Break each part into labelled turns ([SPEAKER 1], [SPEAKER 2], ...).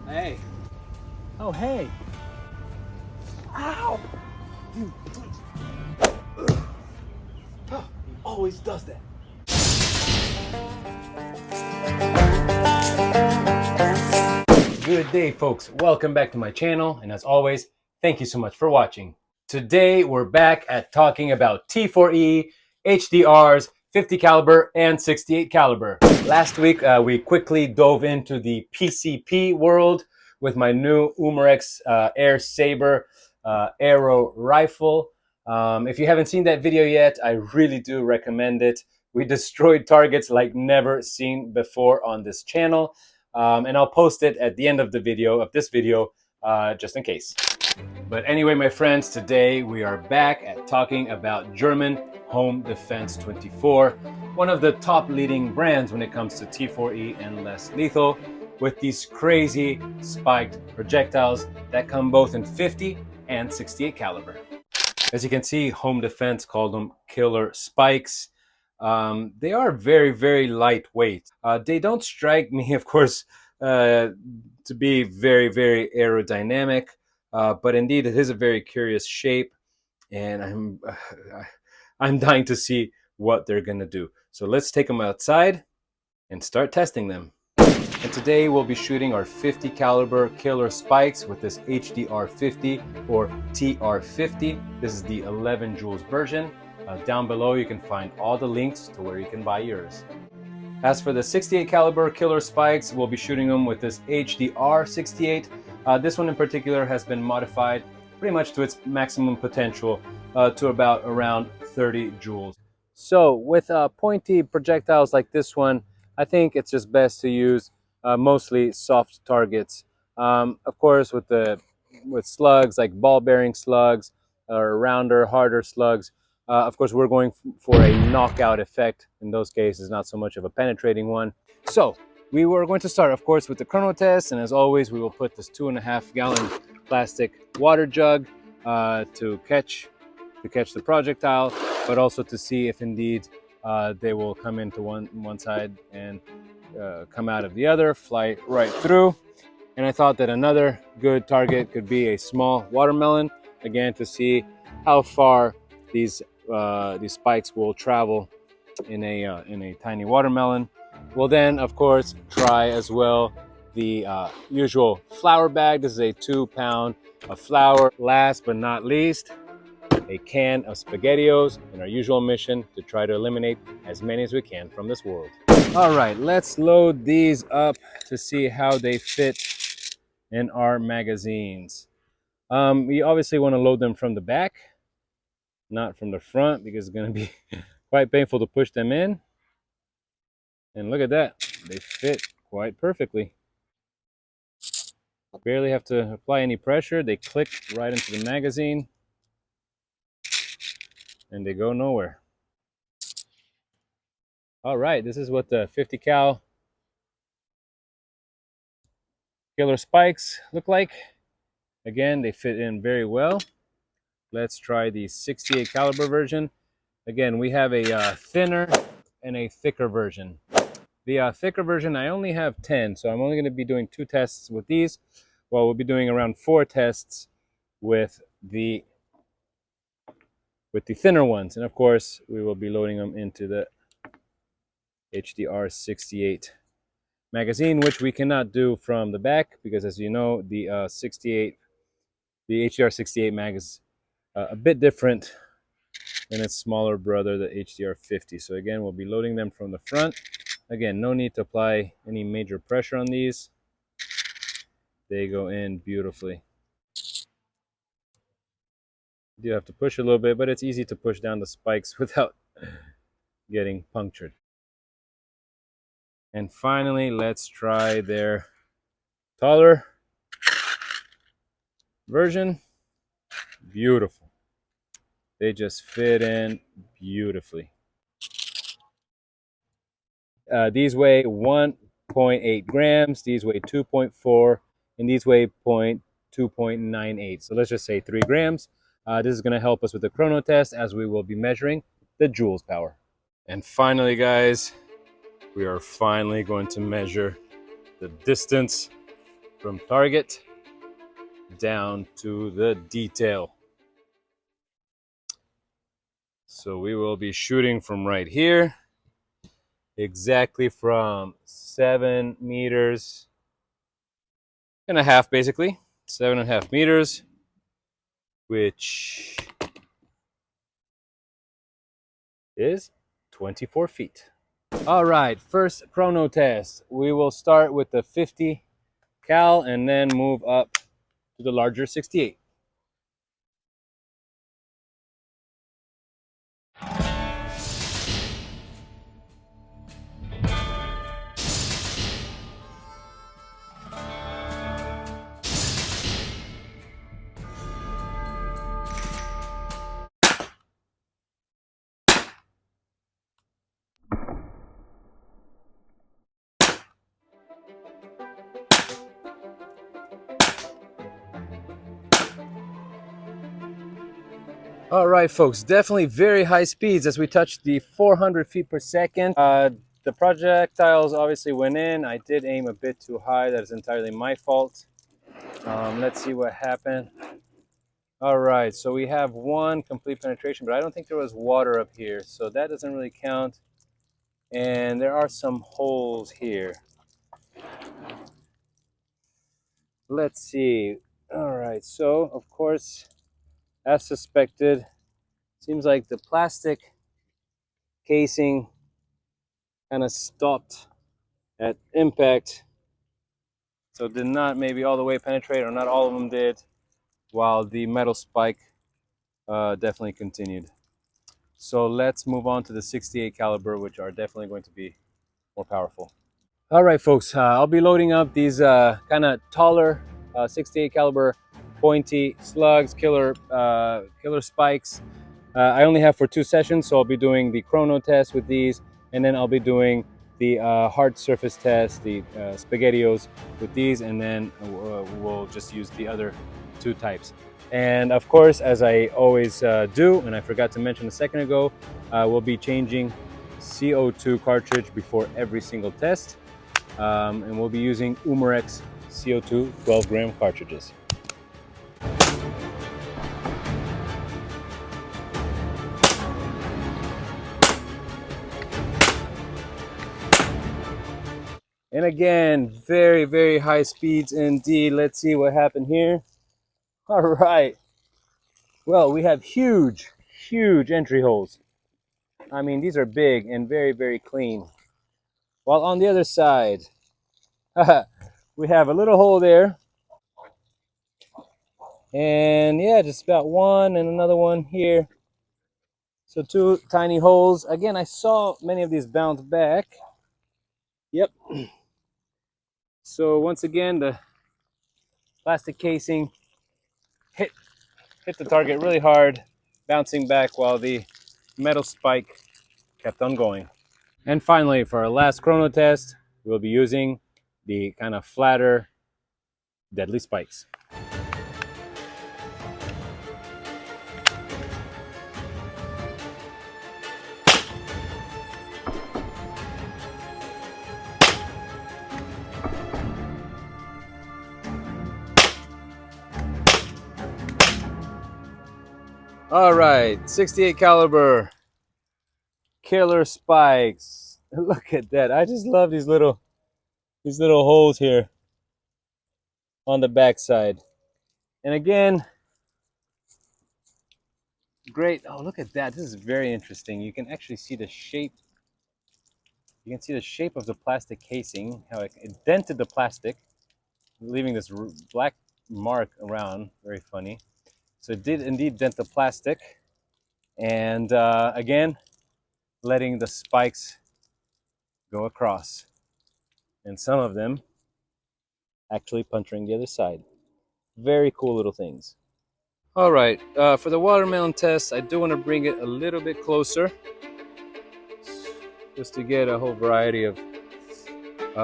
[SPEAKER 1] Hey. Oh, hey. Ow! Always does that. Good day, folks. Welcome back to my channel. And as always, thank you so much for watching. Today, we're back at talking about T4E, HDRs, 50 caliber and 68 caliber. Last week, we quickly dove into the PCP world with my new Umarex Air Saber arrow rifle. If you haven't seen that video yet, I really do recommend it. We destroyed targets like never seen before on this channel. And I'll post it at the end of the video, of this video, just in case. But anyway, my friends, today we are back at talking about German Homedefence-24, one of the top leading brands when it comes to T4E and less lethal, with these crazy spiked projectiles that come both in 50 and 68 caliber. As you can see, Home Defense called them killer spikes. They are very, very lightweight. They don't strike me, of course, to be very, very aerodynamic, but indeed it is a very curious shape, and I'm dying to see what they're gonna do. So let's take them outside and start testing them. And today we'll be shooting our 50 caliber killer spikes with this HDR 50 or TR50. This is the 11 joules version. Down below you can find all the links to where you can buy yours. As for the 68 caliber killer spikes, we'll be shooting them with this HDR 68. This one in particular has been modified pretty much to its maximum potential to about around 30 joules. So with pointy projectiles like this one, I think it's just best to use mostly soft targets. Of course, with slugs like ball bearing slugs or rounder, harder slugs, of course, we're going for a knockout effect in those cases, not so much of a penetrating one. So we were going to start, of course, with the chrono test, and as always, we will put this 2.5 gallon plastic water jug to catch the projectile, but also to see if indeed they will come into one side and come out of the other, fly right through. And I thought that another good target could be a small watermelon, again to see how far these spikes will travel in a tiny watermelon. We'll then, of course, try as well the usual flour bag. This is a 2 pound of flour. Last but not least, a can of SpaghettiOs in our usual mission to try to eliminate as many as we can from this world. All right, let's load these up to see how they fit in our magazines. We obviously want to load them from the back, not from the front, because it's going to be quite painful to push them in. And look at that, they fit quite perfectly. Barely have to apply any pressure. They click right into the magazine and they go nowhere. All right, this is what the 50 cal killer spikes look like. Again, they fit in very well. Let's try the 68 caliber version. Again, we have a thinner and a thicker version. The thicker version, I only have 10, so I'm only going to be doing 2 tests with these. Well, we'll be doing around 4 tests with the thinner ones. And of course, we will be loading them into the HDR 68 magazine, which we cannot do from the back because, as you know, the HDR 68 mag is a bit different than its smaller brother, the HDR 50. So again, we'll be loading them from the front. Again, no need to apply any major pressure on these. They go in beautifully. You do have to push a little bit, but it's easy to push down the spikes without getting punctured. And finally, let's try their taller version. Beautiful. They just fit in beautifully. These weigh 1.8 grams, these weigh 2.4, and these weigh 2.98. So let's just say 3 grams. This is going to help us with the chrono test as we will be measuring the joules power. And finally, guys, we are finally going to measure the distance from target down to the detail. So we will be shooting from right here, exactly from 7 meters and a half, basically 7.5 meters, which is 24 feet. All right, first chrono test. We will start with the 50 cal and then move up to the larger 68. All right, folks, definitely very high speeds as we touch the 400 feet per second. The projectiles obviously went in. I did aim a bit too high. That is entirely my fault. Let's see what happened. All right, so we have one complete penetration, but I don't think there was water up here, so that doesn't really count. And there are some holes here. Let's see. All right, so of course, as suspected, seems like the plastic casing kind of stopped at impact, so did not maybe all the way penetrate, or not all of them did, while the metal spike definitely continued. So let's move on to the 68 caliber, which are definitely going to be more powerful. All right, folks, I'll be loading up these kind of taller 68 caliber pointy slugs, killer spikes. I only have for 2 sessions, so I'll be doing the chrono test with these, and then I'll be doing the hard surface test, the spaghettios with these, and then we'll just use the other 2 types. And of course, as I always do, and I forgot to mention a second ago, we'll be changing CO2 cartridge before every single test. And we'll be using Umarex CO2 12-gram cartridges. And again, very, very high speeds indeed. Let's see what happened here. All right. Well, we have huge, huge entry holes. I mean, these are big and very, very clean. While on the other side, we have a little hole there. And yeah, just about one and another one here. So 2 tiny holes. Again, I saw many of these bounce back. Yep. So once again, the plastic casing hit the target really hard, bouncing back while the metal spike kept on going. And finally, for our last chrono test, we'll be using the kind of flatter deadly spikes. All right, 68 caliber killer spikes. Look at that. I just love these little holes here on the backside. And again, great. Oh, look at that. This is very interesting. You can actually see the shape. You can see the shape of the plastic casing, how it dented the plastic, leaving this black mark around. Very funny. So it did indeed dent the plastic. And again, letting the spikes go across. And some of them actually puncturing the other side. Very cool little things. All right, for the watermelon test, I do want to bring it a little bit closer, just to get a whole variety of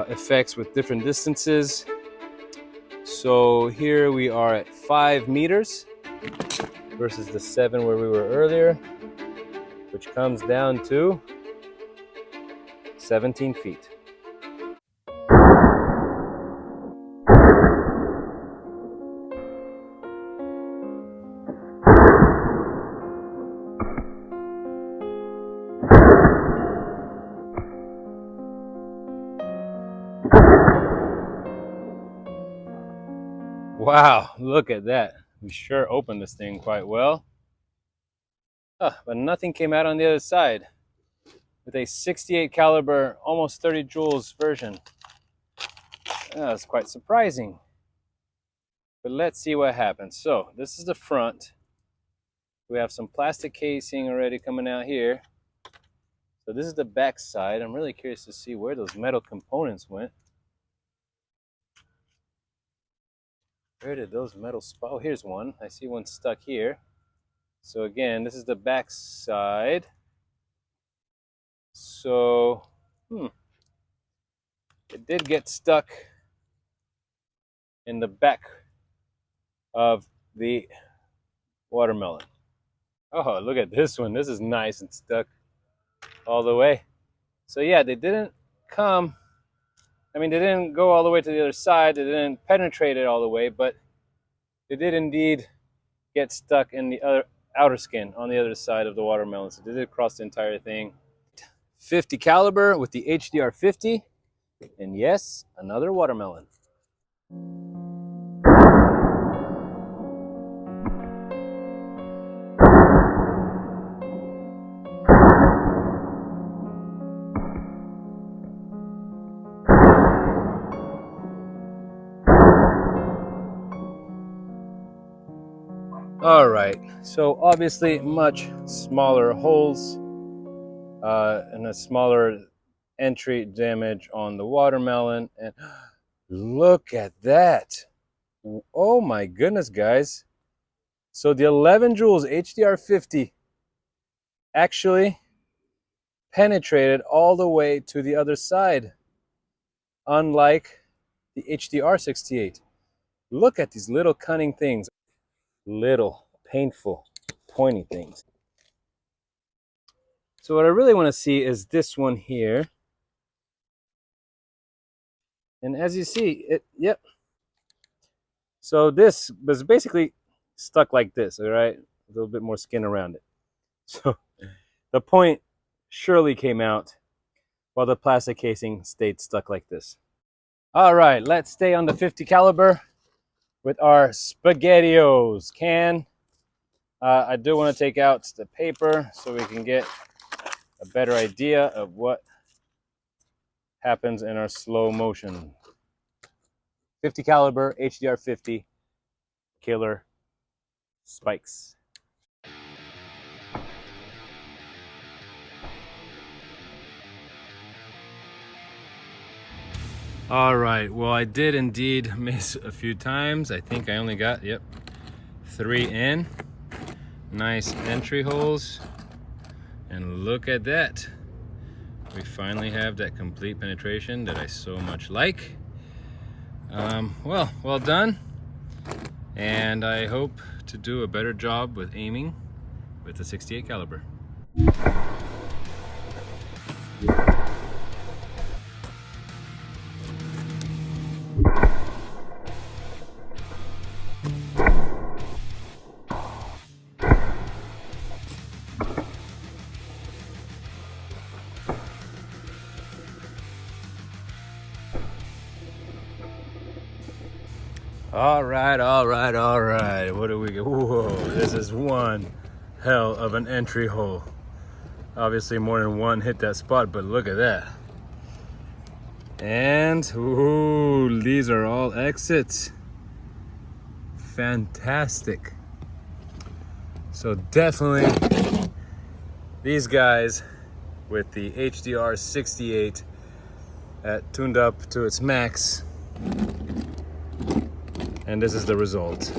[SPEAKER 1] effects with different distances. So here we are at 5 meters versus the 7 where we were earlier, which comes down to 17 feet. Wow, look at that. We sure opened this thing quite well. But nothing came out on the other side with a 68 caliber, almost 30 joules version. That's quite surprising. But let's see what happens. So this is the front. We have some plastic casing already coming out here. So this is the back side. I'm really curious to see where those metal components went. Where did those metal spots? Oh, here's one. I see one stuck here. So again, this is the back side. So, it did get stuck in the back of the watermelon. Oh, look at this one. This is nice and stuck all the way. So yeah, they didn't come, they didn't go all the way to the other side. They didn't penetrate it all the way, but they did indeed get stuck in the other outer skin on the other side of the watermelon. So they did cross the entire thing. 50 caliber with the HDR 50, and yes, another watermelon. All right, so obviously much smaller holes and a smaller entry damage on the watermelon. And look at that. Oh my goodness, guys. So the 11 joules HDR 50 actually penetrated all the way to the other side, unlike the HDR 68. Look at these little cunning things. Little painful pointy things. So what I really want to see is this one here, and as you see it, so this was basically stuck like this, all right, a little bit more skin around it. So the point surely came out while the plastic casing stayed stuck like this. All right, let's stay on the 50 caliber with our SpaghettiOs can. I do want to take out the paper so we can get a better idea of what happens in our slow motion. 50 caliber, HDR 50, killer spikes. All right, well, I did indeed miss a few times. I think I only got, 3 in. Nice entry holes. And look at that. We finally have that complete penetration that I so much like. Well done. And I hope to do a better job with aiming with the 68 caliber. All right. What do we get? Whoa, this is one hell of an entry hole. Obviously more than one hit that spot, but look at that. And ooh, these are all exits. Fantastic. So definitely these guys with the HDR 68 tuned up to its max. And this is the result.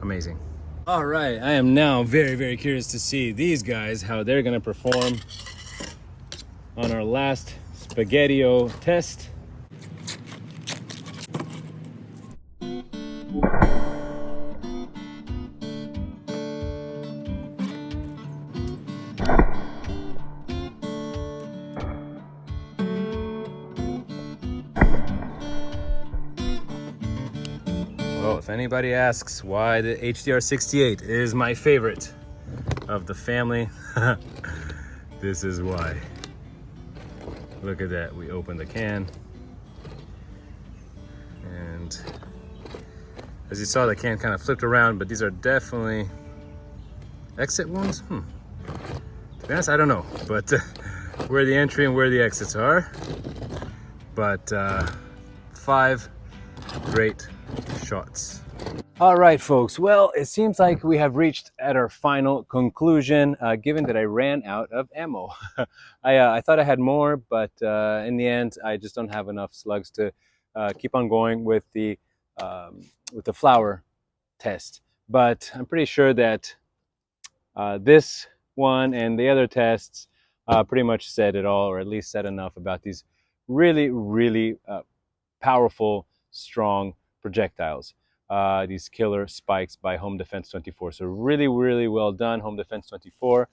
[SPEAKER 1] Amazing. All right, I am now very curious to see these guys, how they're gonna perform on our last SpaghettiO test. Well, if anybody asks why the HDR68 is my favorite of the family, this is why. Look at that. We open the can, and as you saw, the can kind of flipped around, but these are definitely exit wounds. To be honest, I don't know, but where the entry and where the exits are. But 5 great shots. All right, folks. Well, it seems like we have reached at our final conclusion, given that I ran out of ammo. I thought I had more, but in the end, I just don't have enough slugs to keep on going with the flower test. But I'm pretty sure that this one and the other tests pretty much said it all, or at least said enough about these really, really powerful, strong projectiles. These killer spikes by Homedefence-24. So really, really well done, Homedefence-24.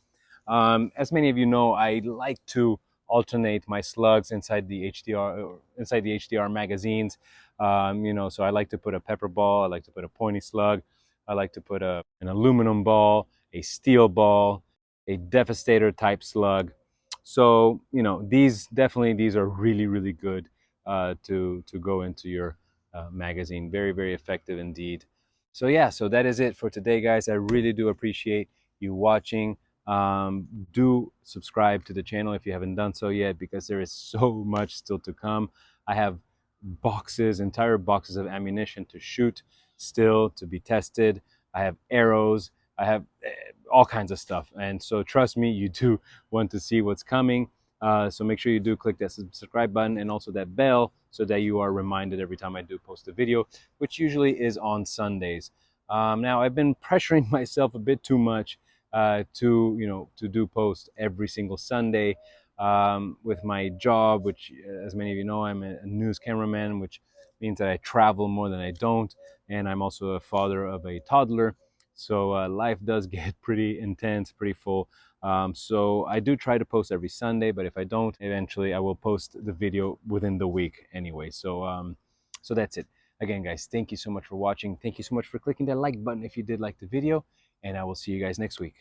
[SPEAKER 1] As many of you know, I like to alternate my slugs inside the HDR magazines. You know, so I like to put a pepper ball, I like to put a pointy slug, I like to put an aluminum ball, a steel ball, a devastator type slug. So, you know, these are really, really good to go into your magazine. Very, very effective indeed. So yeah, so that is it for today, guys. I really do appreciate you watching. Do subscribe to the channel if you haven't done so yet, because there is so much still to come. I have entire boxes of ammunition to shoot still to be tested. I have arrows, I have all kinds of stuff, and so trust me, you do want to see what's coming. So make sure you do click that subscribe button and also that bell so that you are reminded every time I do post a video, which usually is on Sundays. Now, I've been pressuring myself a bit too much to do post every single Sunday with my job, which, as many of you know, I'm a news cameraman, which means that I travel more than I don't, and I'm also a father of a toddler. So life does get pretty intense, pretty full. So I do try to post every Sunday, but if I don't, eventually I will post the video within the week anyway. So so that's it. Again, guys, thank you so much for watching. Thank you so much for clicking that like button if you did like the video, and I will see you guys next week.